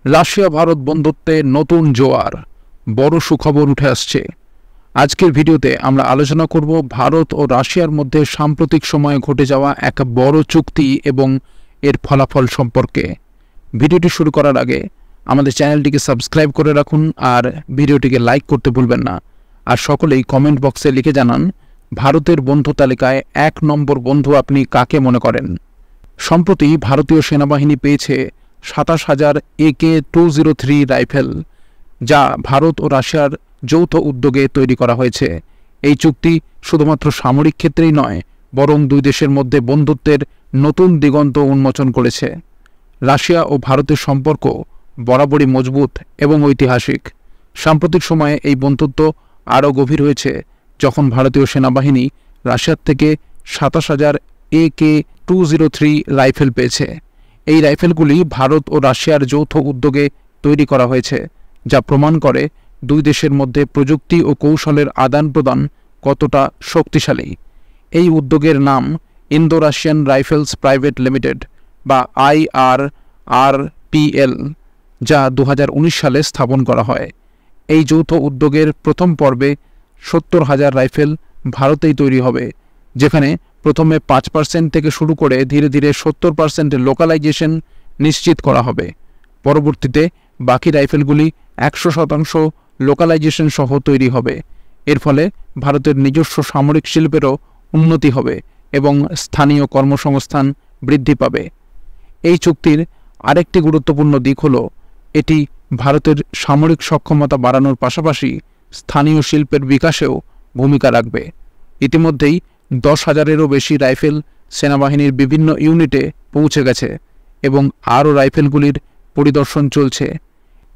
Russia Bharat বন্ধুত্বে নতুন জোয়ার, বড় সুখবর উঠে আসছে। আজকের ভিডিওতে আমরা আলোচনা করব ভারত ও রাশিয়ার মধ্যে সাম্প্রতিক সময়ে ঘটে যাওয়া এক বড় চুক্তি এবং এর ফলাফল সম্পর্কে। ভিডিওটি শুরু করার আগে আমাদের চ্যানেলটিকে সাবস্ক্রাইব করে রাখুন আর ভিডিওটিকে লাইক করতে ভুলবেন না। আর সকলেই কমেন্ট বক্সে লিখে জানান ভারতের বন্ধু তালিকায় ১ নম্বর বন্ধু আপনি কাকে মনে করেন। সম্প্রতি ভারতীয় সেনাবাহিনী পেয়েছে ২৭,০০০ AK-203 রাইফেল, যা ভারত ও রাশিয়ার যৌথ উদ্যোগে তৈরি করা হয়েছে। এই চুক্তি শুধুমাত্র সামরিক ক্ষেত্রেই নয়, বরং দুই দেশের মধ্যে বন্ধুত্বের নতুন দিগন্ত উন্মোচন করেছে। রাশিয়া ও ভারতের সম্পর্ক বরাবরই মজবুত এবং ঐতিহাসিক। সাম্প্রতিক সময়ে এই বন্ধুত্ব আরও গভীর হয়েছে যখন ভারতীয় সেনাবাহিনী রাশিয়ার থেকে ২৭,০০০ AK-203 রাইফেল পেয়েছে। এই রাইফেলগুলি ভারত ও রাশিয়ার যৌথ উদ্যোগে তৈরি করা হয়েছে, যা প্রমাণ করে দুই দেশের মধ্যে প্রযুক্তি ও কৌশলের আদান প্রদান কতটা শক্তিশালী। এই উদ্যোগের নাম Indo Russian rifles private limited বা IRRPL, যা ২০১৯ সালে স্থাপন করা হয়। এই যৌথ উদ্যোগের প্রথম পর্বে ৭০,০০০ রাইফেল ভারতেই তৈরি হবে, যেখানে প্রথমে ৫% থেকে শুরু করে ধীরে ধীরে ৭০% লোকালাইজেশন নিশ্চিত করা হবে। পরবর্তীতে বাকি রাইফেলগুলি ১০০% লোকালাইজেশন সহ তৈরি হবে। এর ফলে ভারতের নিজস্ব সামরিক শিল্পেরও উন্নতি হবে এবং স্থানীয় কর্মসংস্থান বৃদ্ধি পাবে। এই চুক্তির আরেকটি গুরুত্বপূর্ণ দিক হল এটি ভারতের সামরিক সক্ষমতা বাড়ানোর পাশাপাশি স্থানীয় শিল্পের বিকাশেও ভূমিকা রাখবে। ইতিমধ্যেই ১০,০০০-এরও বেশি রাইফেল সেনাবাহিনীর বিভিন্ন ইউনিটে পৌঁছে গেছে এবং আরও রাইফেলগুলির পরিদর্শন চলছে।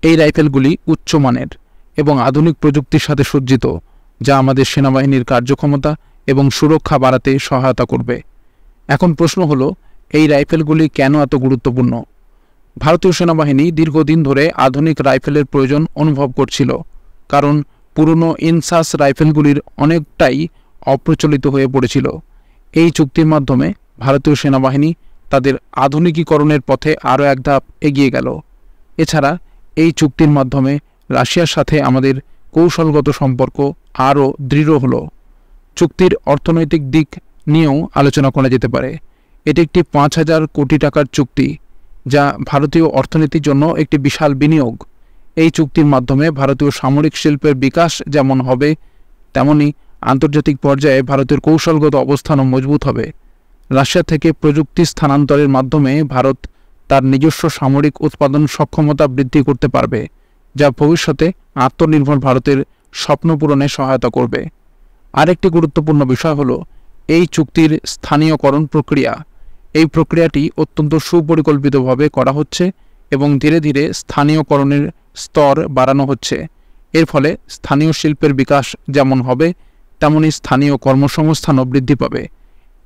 এই রাইফেলগুলি উচ্চমানের এবং আধুনিক প্রযুক্তির সাথে সজ্জিত, যা আমাদের সেনাবাহিনীর কার্যক্ষমতা এবং সুরক্ষা বাড়াতে সহায়তা করবে। এখন প্রশ্ন হল, এই রাইফেলগুলি কেন এত গুরুত্বপূর্ণ? ভারতীয় সেনাবাহিনী দীর্ঘদিন ধরে আধুনিক রাইফেলের প্রয়োজন অনুভব করছিল, কারণ পুরনো ইনসাস রাইফেলগুলির অনেকটাই অপ্রচলিত হয়ে পড়েছিল। এই চুক্তির মাধ্যমে ভারতীয় সেনাবাহিনী তাদের আধুনিকীকরণের পথে আরও এক ধাপ এগিয়ে গেল। এছাড়া এই চুক্তির মাধ্যমে রাশিয়ার সাথে আমাদের কৌশলগত সম্পর্ক আরও দৃঢ় হল। চুক্তির অর্থনৈতিক দিক নিয়েও আলোচনা করা যেতে পারে। এটি একটি ৫,০০০ কোটি টাকার চুক্তি, যা ভারতীয় অর্থনীতির জন্য একটি বিশাল বিনিয়োগ। এই চুক্তির মাধ্যমে ভারতীয় সামরিক শিল্পের বিকাশ যেমন হবে, তেমনি আন্তর্জাতিক পর্যায়ে ভারতের কৌশলগত অবস্থানও মজবুত হবে। রাশিয়া থেকে প্রযুক্তি স্থানান্তরের মাধ্যমে ভারত তার নিজস্ব সামরিক উৎপাদন সক্ষমতা বৃদ্ধি করতে পারবে, যা ভবিষ্যতে আত্মনির্ভর ভারতের স্বপ্ন পূরণে সহায়তা করবে। আরেকটি গুরুত্বপূর্ণ বিষয় হল এই চুক্তির স্থানীয়করণ প্রক্রিয়া। এই প্রক্রিয়াটি অত্যন্ত সুপরিকল্পিতভাবে করা হচ্ছে এবং ধীরে ধীরে স্থানীয়করণের স্তর বাড়ানো হচ্ছে। এর ফলে স্থানীয় শিল্পের বিকাশ যেমন হবে, তেমনি স্থানীয় কর্মসংস্থানও বৃদ্ধি পাবে।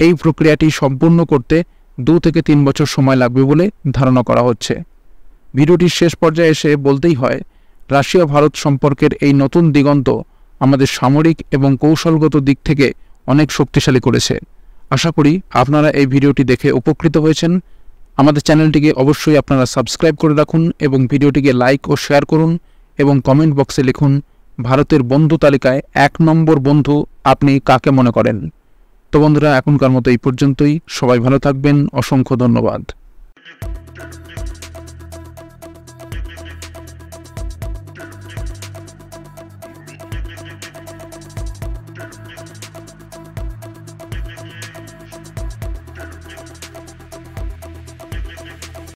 এই প্রক্রিয়াটি সম্পূর্ণ করতে ২ থেকে ৩ বছর সময় লাগবে বলে ধারণা করা হচ্ছে। ভিডিওটির শেষ পর্যায়ে এসে বলতেই হয়, রাশিয়া ভারত সম্পর্কের এই নতুন দিগন্ত আমাদের সামরিক এবং কৌশলগত দিক থেকে অনেক শক্তিশালী করেছে। আশা করি আপনারা এই ভিডিওটি দেখে উপকৃত হয়েছেন। আমাদের চ্যানেলটিকে অবশ্যই আপনারা সাবস্ক্রাইব করে রাখুন এবং ভিডিওটিকে লাইক ও শেয়ার করুন এবং কমেন্ট বক্সে লিখুন ভারতের বন্ধু তালিকায় ১ নম্বর বন্ধু আপনি কাকে মনে করেন। তো বন্ধুরা, এখনকার মতো এই পর্যন্তই। সবাই ভালো থাকবেন। অসংখ্য ধন্যবাদ।